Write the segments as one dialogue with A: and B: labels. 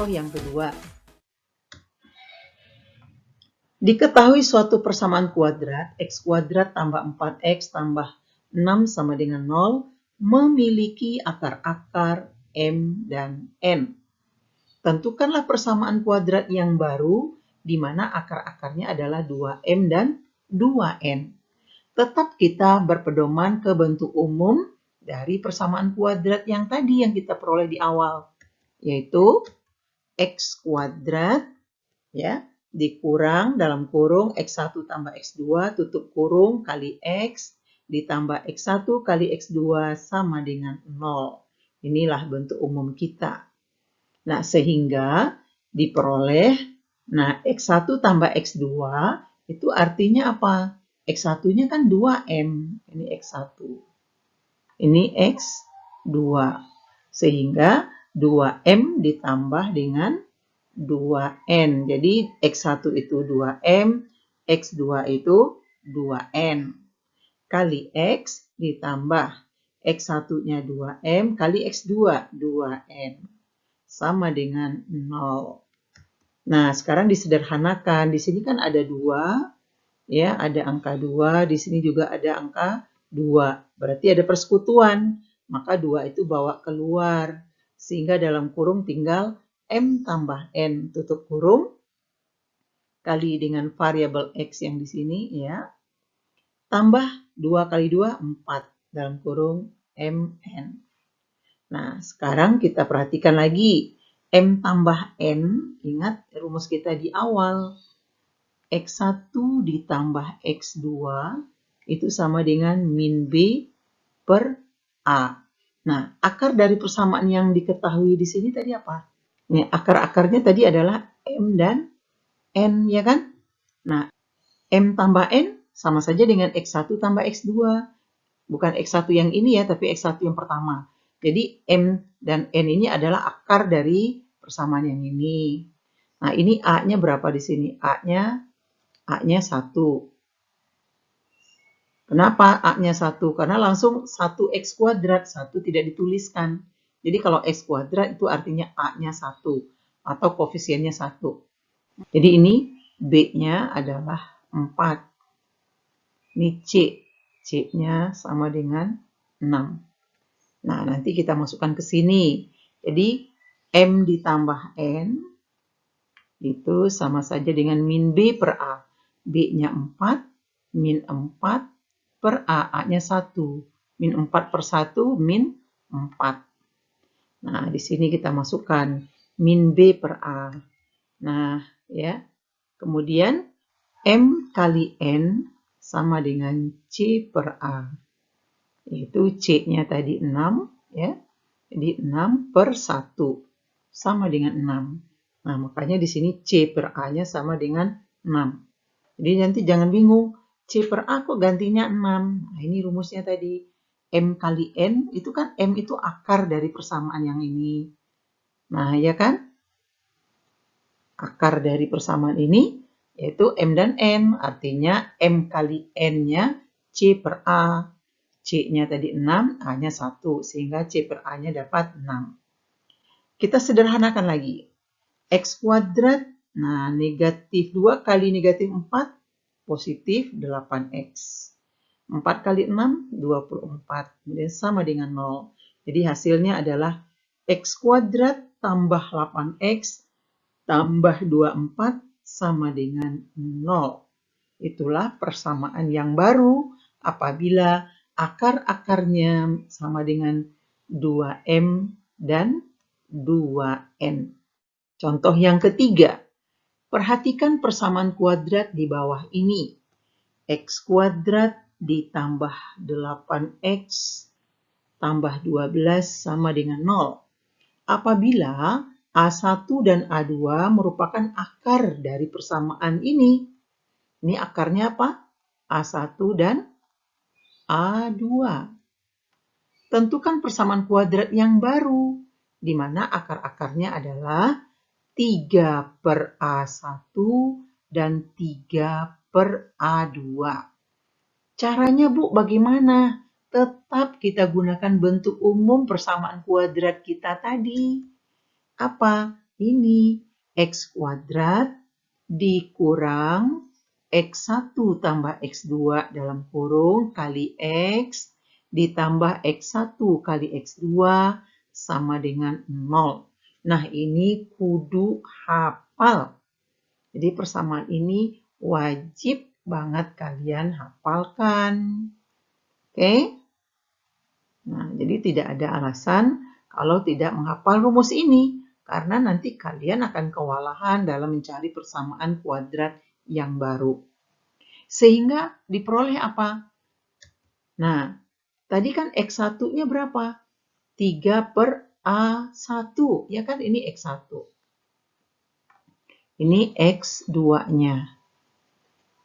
A: Contoh yang kedua. Diketahui suatu persamaan kuadrat, x kuadrat tambah 4x tambah 6 sama dengan 0, memiliki akar-akar m dan n. Tentukanlah persamaan kuadrat yang baru, di mana akar-akarnya adalah 2m dan 2n. Tetap kita berpedoman ke bentuk umum dari persamaan kuadrat yang tadi yang kita peroleh di awal, yaitu x kuadrat, ya, dikurang dalam kurung x1 tambah x2 tutup kurung kali x ditambah x1 kali x2 sama dengan 0. Inilah bentuk umum kita. Nah, sehingga diperoleh, nah x1 tambah x2 itu artinya apa? X1-nya kan 2m, ini x1. Ini x2. Sehingga 2m ditambah dengan 2n. Jadi x1 itu 2m, x2 itu 2n. Kali x ditambah x1-nya 2m kali x2, 2n. Sama dengan 0. Nah, sekarang disederhanakan. Di sini kan ada 2, ya, ada angka 2. Di sini juga ada angka 2. Berarti ada persekutuan. Maka 2 itu bawa keluar. Sehingga dalam kurung tinggal m tambah n tutup kurung kali dengan variabel x yang di sini, ya, tambah 2 kali 2 4 dalam kurung mn. Nah, sekarang kita perhatikan lagi m tambah n. Ingat rumus kita di awal, x1 ditambah x2 itu sama dengan min b per a. Nah, akar dari persamaan yang diketahui di sini tadi apa? Nih, akar-akarnya tadi adalah m dan n, ya kan? Nah, m tambah n sama saja dengan x1 tambah x2. Bukan x1 yang ini ya, tapi x1 yang pertama. Jadi m dan n ini adalah akar dari persamaan yang ini. Nah, ini a-nya berapa di sini? A-nya 1. Kenapa a-nya 1? Karena langsung 1x kuadrat, 1 tidak dituliskan. Jadi kalau x kuadrat itu artinya a-nya 1 atau koefisiennya 1. Jadi ini b-nya adalah 4. Ini c. C-nya sama dengan 6. Nah, nanti kita masukkan ke sini. Jadi m ditambah n itu sama saja dengan min b per a. B-nya 4, min 4 per a. A-nya 1. Min 4 per 1, min 4. Nah, di sini kita masukkan min b per a. Nah, ya. Kemudian m kali n sama dengan c per a. Yaitu c-nya tadi 6, ya. Jadi 6 per 1 sama dengan 6. Nah, makanya di sini c per a-nya sama dengan 6. Jadi nanti jangan bingung, c per a kok gantinya 6. Nah, ini rumusnya tadi. M kali n, itu kan m itu akar dari persamaan yang ini. Nah, ya kan? Akar dari persamaan ini yaitu m dan n. Artinya m kali n-nya c per a. C-nya tadi 6, A-nya 1. Sehingga c per A-nya dapat 6. Kita sederhanakan lagi. X kuadrat, nah negatif 2 kali negatif 4, positif 8x. 4 kali 6, 24. Kemudian sama dengan 0. Jadi hasilnya adalah x kuadrat tambah 8x tambah 24 sama dengan 0. Itulah persamaan yang baru apabila akar-akarnya sama dengan 2m dan 2n. Contoh yang ketiga. Perhatikan persamaan kuadrat di bawah ini. X kuadrat ditambah 8x tambah 12 sama dengan 0. Apabila A1 dan A2 merupakan akar dari persamaan ini. Ini akarnya apa? A1 dan A2. Tentukan persamaan kuadrat yang baru, di mana akar-akarnya adalah 3 per A1 dan 3 per A2. Caranya, Bu, bagaimana? Tetap kita gunakan bentuk umum persamaan kuadrat kita tadi. Apa? ini X kuadrat dikurang X1 tambah X2 dalam kurung kali X ditambah X1 kali X2 sama dengan 0. Nah, ini kudu hafal. Jadi persamaan ini wajib banget kalian hafalkan. Oke? Nah, jadi tidak ada alasan kalau tidak menghafal rumus ini, karena nanti kalian akan kewalahan dalam mencari persamaan kuadrat yang baru. Sehingga diperoleh apa? Nah, tadi kan X1-nya berapa? 3 per A1, ya kan? Ini X1. Ini X2-nya.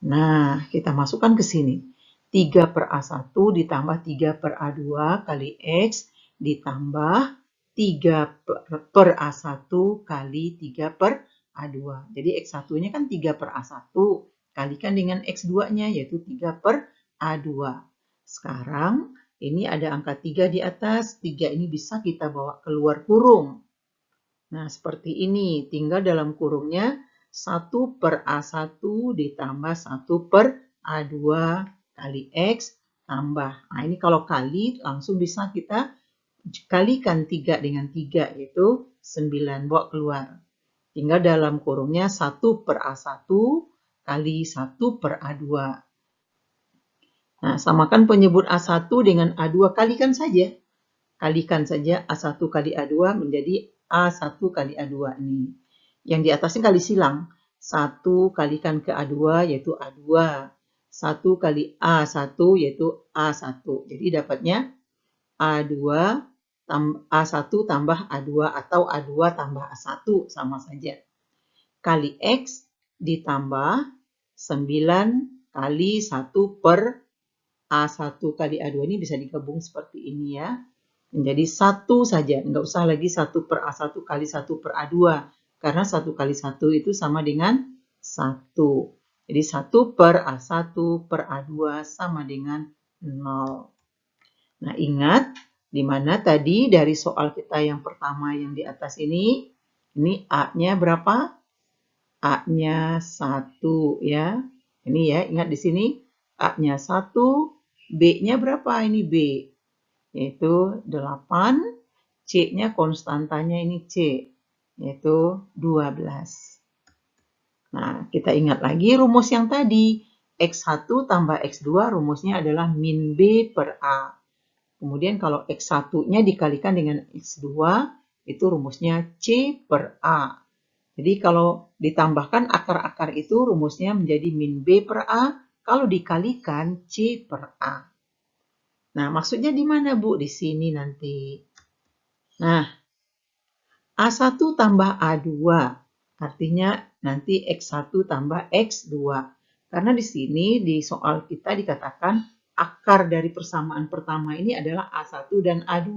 A: Nah, kita masukkan ke sini. 3 per A1 ditambah 3 per A2 kali X ditambah 3 per A1 kali 3 per A2. Jadi X1-nya kan 3 per A1. Kalikan dengan X2-nya yaitu 3 per A2. Sekarang ini ada angka 3 di atas. 3 ini bisa kita bawa keluar kurung. Nah, seperti ini. Tinggal dalam kurungnya 1 per A1 ditambah 1 per A2 kali X tambah. Nah, ini kalau kali langsung bisa kita kalikan 3 dengan 3 yaitu 9 bawa keluar. Tinggal dalam kurungnya 1 per A1 kali 1 per A2. Nah, samakan penyebut A1 dengan A2, kalikan saja. Kalikan saja A1 kali A2 menjadi A1 kali A2 ini. Yang di atasnya kali silang. 1 kalikan ke A2 yaitu A2. 1 kali A1 yaitu A1. Jadi dapatnya A2 A1 tambah A2 atau A2 tambah A1 sama saja. Kali X ditambah 9 kali 1 per A1 kali A2 ini bisa digabung seperti ini ya. Menjadi 1 saja, enggak usah lagi 1 per A1 kali 1 per A2. Karena 1 kali 1 itu sama dengan 1. Jadi 1 per A1 per A2 sama dengan 0. Nah, ingat, di mana tadi dari soal kita yang pertama yang di atas ini A-nya berapa? A-nya 1 ya. Ini ya, ingat di sini A-nya 1, B-nya berapa? Ini B. Yaitu 8, C-nya konstantanya ini C, yaitu 12. Nah, kita ingat lagi rumus yang tadi. X1 tambah X2 rumusnya adalah min B per A. Kemudian kalau X1-nya dikalikan dengan X2, itu rumusnya C per A. Jadi kalau ditambahkan akar-akar itu rumusnya menjadi min B per A, kalau dikalikan C per A. Nah, maksudnya di mana, Bu? Di sini nanti. Nah, A1 tambah A2, artinya nanti X1 tambah X2. Karena di sini di soal kita dikatakan akar dari persamaan pertama ini adalah A1 dan A2.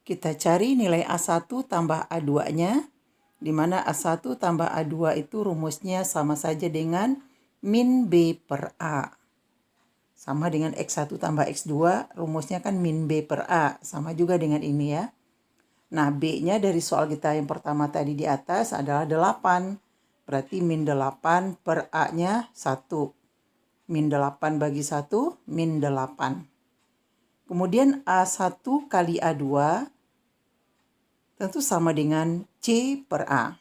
A: Kita cari nilai A1 tambah A2-nya, di mana A1 tambah A2 itu rumusnya sama saja dengan min B per A. Sama dengan X1 tambah X2, rumusnya kan min B per A. Sama juga dengan ini ya. Nah, B-nya dari soal kita yang pertama tadi di atas adalah 8. Berarti min 8 per A-nya 1. Min 8 bagi 1, min 8. Kemudian A1 kali A2 tentu sama dengan C per A.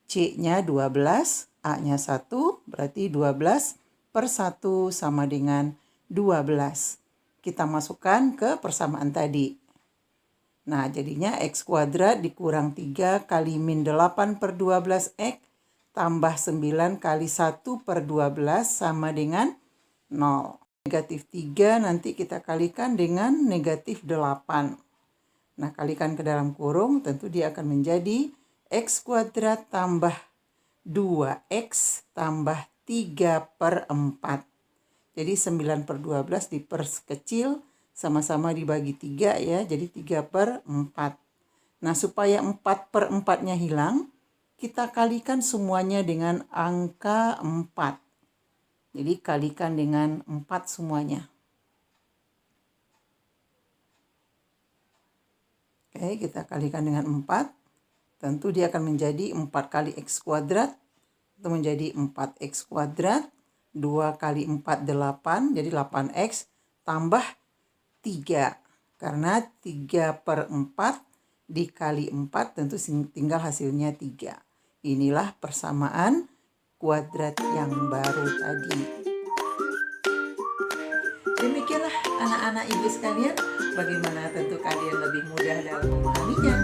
A: C-nya 12, A-nya 1, berarti 12 per 1 sama dengan 12. Kita masukkan ke persamaan tadi. Nah, jadinya X kuadrat dikurang 3 kali min 8 per 12X tambah 9 kali 1 per 12 sama dengan 0. Negatif 3 nanti kita kalikan dengan negatif 8. Nah, kalikan ke dalam kurung, tentu dia akan menjadi X kuadrat tambah 2X tambah 3 per 4. Jadi 9 per 12 diperkecil, sama-sama dibagi 3 ya, jadi 3 per 4. Nah, supaya 4 per 4-nya hilang, kita kalikan semuanya dengan angka 4. Jadi kalikan dengan 4 semuanya. Oke, kita kalikan dengan 4. Tentu dia akan menjadi 4 kali X kuadrat. Itu menjadi 4X kuadrat. 2 kali 4, 8. Jadi 8X tambah 3. Karena 3/4 dikali 4 tentu tinggal hasilnya 3. Inilah persamaan kuadrat yang baru tadi. Demikianlah anak-anak ibu sekalian, bagaimana tentu kalian lebih mudah dalam memahaminya.